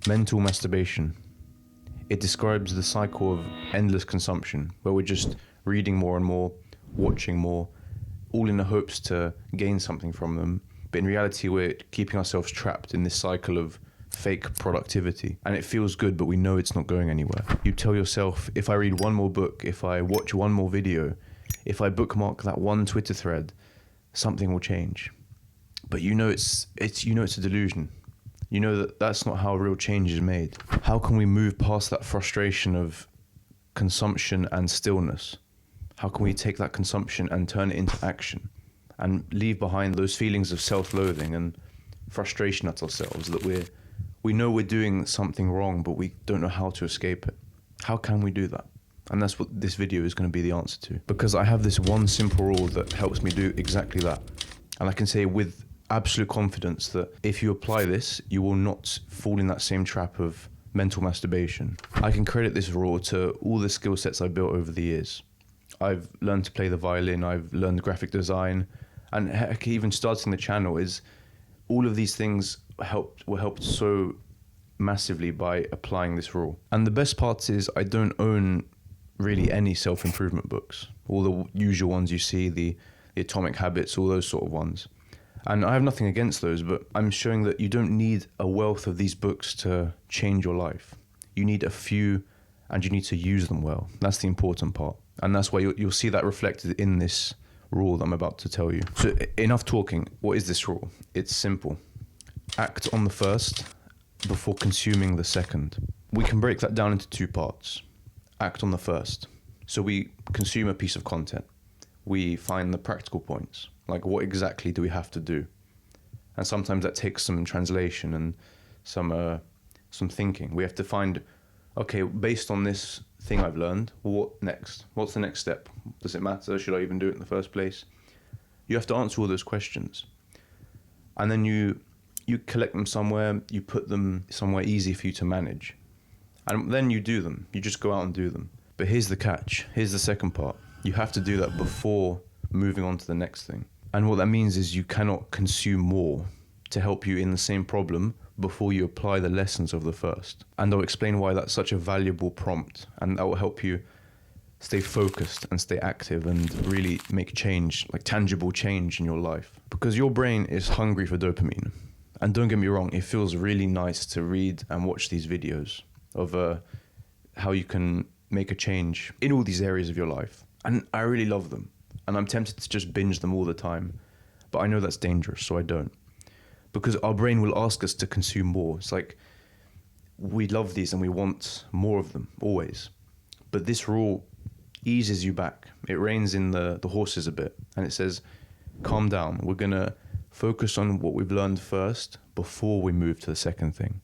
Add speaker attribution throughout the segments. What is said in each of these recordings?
Speaker 1: mental masturbation. It describes the cycle of endless consumption, where we're just reading more and more, watching more, all in the hopes to gain something from them. But in reality, we're keeping ourselves trapped in this cycle of fake productivity. And it feels good, but we know it's not going anywhere. You tell yourself, if I read one more book, if I watch one more video, if I bookmark that one Twitter thread, something will change. But you know it's a delusion. You know that that's not how real change is made. How can we move past that frustration of consumption and stillness? How can we take that consumption and turn it into action and leave behind those feelings of self-loathing and frustration at ourselves that we know we're doing something wrong, but we don't know how to escape it? How can we do that? And that's what this video is going to be the answer to. Because I have this one simple rule that helps me do exactly that. And I can say with absolute confidence that if you apply this, you will not fall in that same trap of mental masturbation. I can credit this rule to all the skill sets I've built over the years. I've learned to play the violin, I've learned graphic design, and heck, even starting the channel is all of these things were helped so massively by applying this rule. And the best part is I don't own really any self-improvement books. All the usual ones you see, the Atomic Habits, all those sort of ones. And I have nothing against those, but I'm showing that you don't need a wealth of these books to change your life. You need a few, and you need to use them well. That's the important part. And that's why you'll see that reflected in this rule that I'm about to tell you. So enough talking. What is this rule? It's simple. Act on the first before consuming the second. We can break that down into two parts. Act on the first. So we consume a piece of content. We find the practical points. Like, what exactly do we have to do? And sometimes that takes some translation and some thinking. We have to find, okay, based on this thing I've learned, what next? What's the next step? Does it matter? Should I even do it in the first place? You have to answer all those questions. And then you collect them somewhere, you put them somewhere easy for you to manage. And then you do them. You just go out and do them. But here's the catch. Here's the second part. You have to do that before moving on to the next thing. And what that means is you cannot consume more to help you in the same problem before you apply the lessons of the first. And I'll explain why that's such a valuable prompt, and that will help you stay focused and stay active and really make change, like tangible change in your life. Because your brain is hungry for dopamine. And don't get me wrong, it feels really nice to read and watch these videos of how you can make a change in all these areas of your life. And I really love them. And I'm tempted to just binge them all the time. But I know that's dangerous, so I don't. Because our brain will ask us to consume more. It's like, we love these and we want more of them, always. But this rule eases you back. It reins in the horses a bit. And it says, calm down. We're going to focus on what we've learned first before we move to the second thing.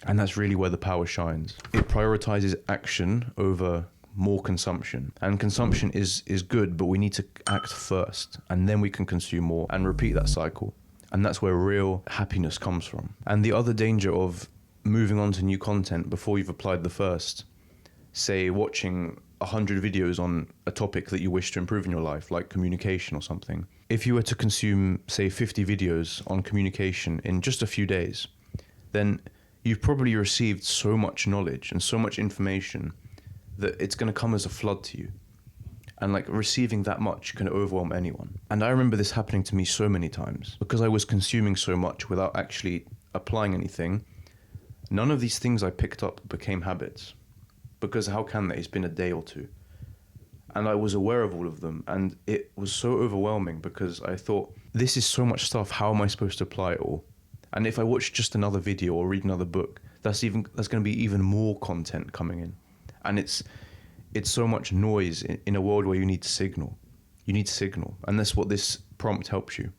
Speaker 1: And that's really where the power shines. It prioritizes action over more consumption. And consumption is good, but we need to act first. And then we can consume more and repeat that cycle. And that's where real happiness comes from. And the other danger of moving on to new content before you've applied the first, say watching 100 videos on a topic that you wish to improve in your life, like communication or something. If you were to consume, say, 50 videos on communication in just a few days, then you've probably received so much knowledge and so much information that it's going to come as a flood to you. And like receiving that much can overwhelm anyone. And I remember this happening to me so many times because I was consuming so much without actually applying anything. None of these things I picked up became habits, because how can they? It's been a day or two. And I was aware of all of them, and it was so overwhelming because I thought, this is so much stuff, how am I supposed to apply it all? And if I watch just another video or read another book, that's going to be even more content coming in. And it's so much noise in a world where you need to signal. You need to signal. And that's what this prompt helps you.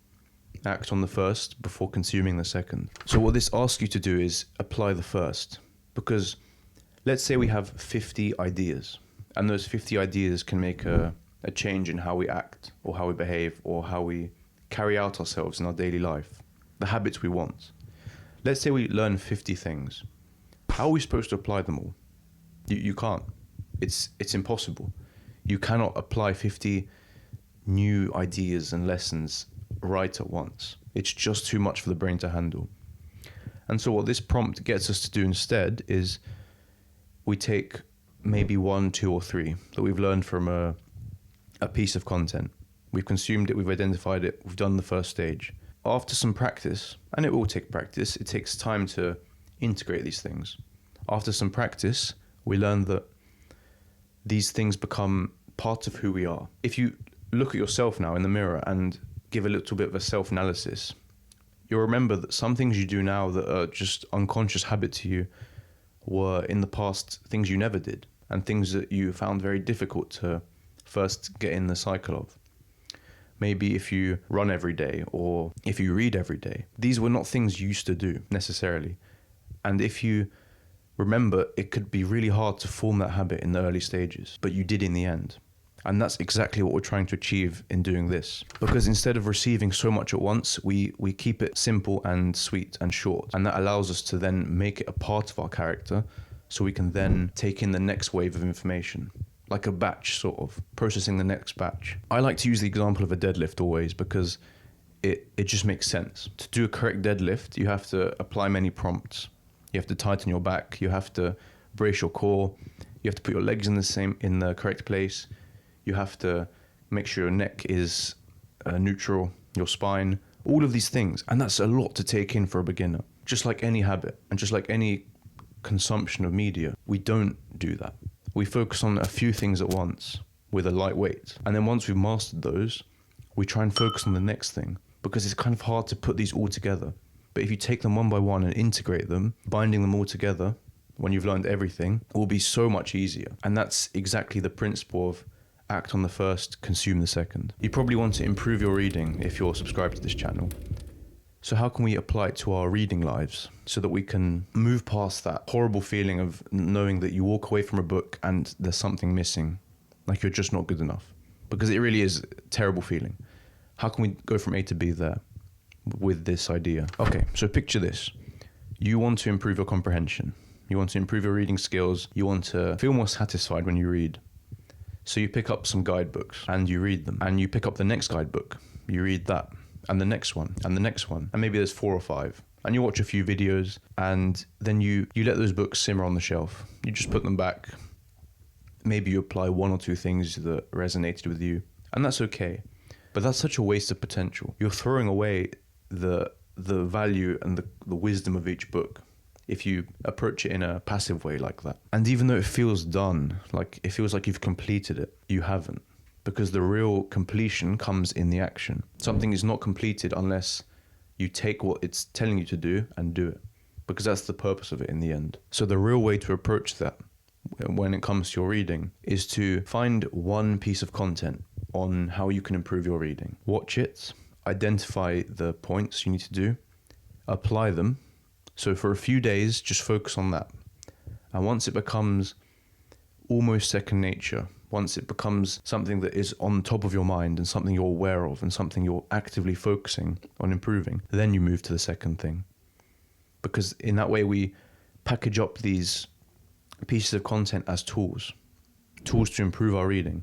Speaker 1: Act on the first before consuming the second. So what this asks you to do is apply the first. Because let's say we have 50 ideas. And those 50 ideas can make a change in how we act or how we behave or how we carry out ourselves in our daily life. The habits we want. Let's say we learn 50 things. How are we supposed to apply them all? You can't. It's impossible. You cannot apply 50 new ideas and lessons right at once. It's just too much for the brain to handle. And so what this prompt gets us to do instead is we take maybe 1, 2, or 3 that we've learned from a piece of content. We've consumed it, we've identified it, we've done the first stage. After some practice, and it will take practice, it takes time to integrate these things. After some practice, we learn that these things become part of who we are. If you look at yourself now in the mirror and give a little bit of a self-analysis, you'll remember that some things you do now that are just unconscious habit to you were in the past things you never did, and things that you found very difficult to first get in the cycle of. Maybe if you run every day or if you read every day, these were not things you used to do necessarily. And if you remember, it could be really hard to form that habit in the early stages, but you did in the end. And that's exactly what we're trying to achieve in doing this. Because instead of receiving so much at once, we keep it simple and sweet and short. And that allows us to then make it a part of our character, so we can then take in the next wave of information. Like a batch, sort of, processing the next batch. I like to use the example of a deadlift always because it just makes sense. To do a correct deadlift, you have to apply many prompts. You have to tighten your back, you have to brace your core, you have to put your legs in the correct place, you have to make sure your neck is neutral, your spine, all of these things. And that's a lot to take in for a beginner. Just like any habit and just like any consumption of media, we don't do that. We focus on a few things at once with a light weight. And then once we've mastered those, we try and focus on the next thing, because it's kind of hard to put these all together. But if you take them one by one and integrate them, binding them all together, when you've learned everything, will be so much easier. And that's exactly the principle of act on the first, consume the second. You probably want to improve your reading if you're subscribed to this channel. So how can we apply it to our reading lives so that we can move past that horrible feeling of knowing that you walk away from a book and there's something missing, like you're just not good enough? Because it really is a terrible feeling. How can we go from A to B there with this idea? Okay, so picture this. You want to improve your comprehension. You want to improve your reading skills. You want to feel more satisfied when you read. So you pick up some guidebooks and you read them. And you pick up the next guidebook. You read that. And the next one. And the next one. And maybe there's 4 or 5. And you watch a few videos. And then you let those books simmer on the shelf. You just put them back. Maybe you apply 1 or 2 things that resonated with you. And that's okay. But that's such a waste of potential. You're throwing away the value and the wisdom of each book if you approach it in a passive way like that. And even though it feels done, like it feels like you've completed it, you haven't. Because the real completion comes in the action. Something is not completed unless you take what it's telling you to do and do it. Because that's the purpose of it in the end. So the real way to approach that when it comes to your reading is to find one piece of content on how you can improve your reading. Watch it, identify the points you need to do, apply them. So for a few days, just focus on that. And once it becomes almost second nature, once it becomes something that is on top of your mind and something you're aware of and something you're actively focusing on improving, then you move to the second thing. Because in that way, we package up these pieces of content as tools to improve our reading.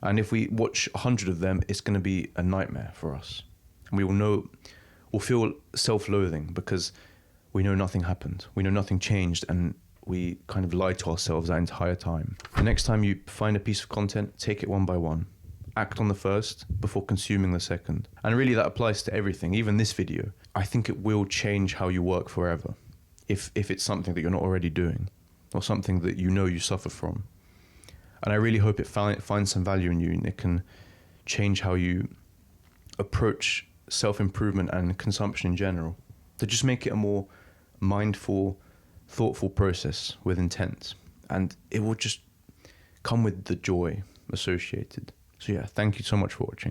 Speaker 1: And if we watch 100 of them, it's going to be a nightmare for us. And we'll feel self-loathing because we know nothing happened. We know nothing changed, and we kind of lie to ourselves that entire time. The next time you find a piece of content, take it one by one. Act on the first before consuming the second. And really that applies to everything, even this video. I think it will change how you work forever if it's something that you're not already doing or something that you know you suffer from. And I really hope it finds some value in you and it can change how you approach self-improvement and consumption in general. To just make it a more mindful, thoughtful process with intent. And it will just come with the joy associated. So yeah, thank you so much for watching.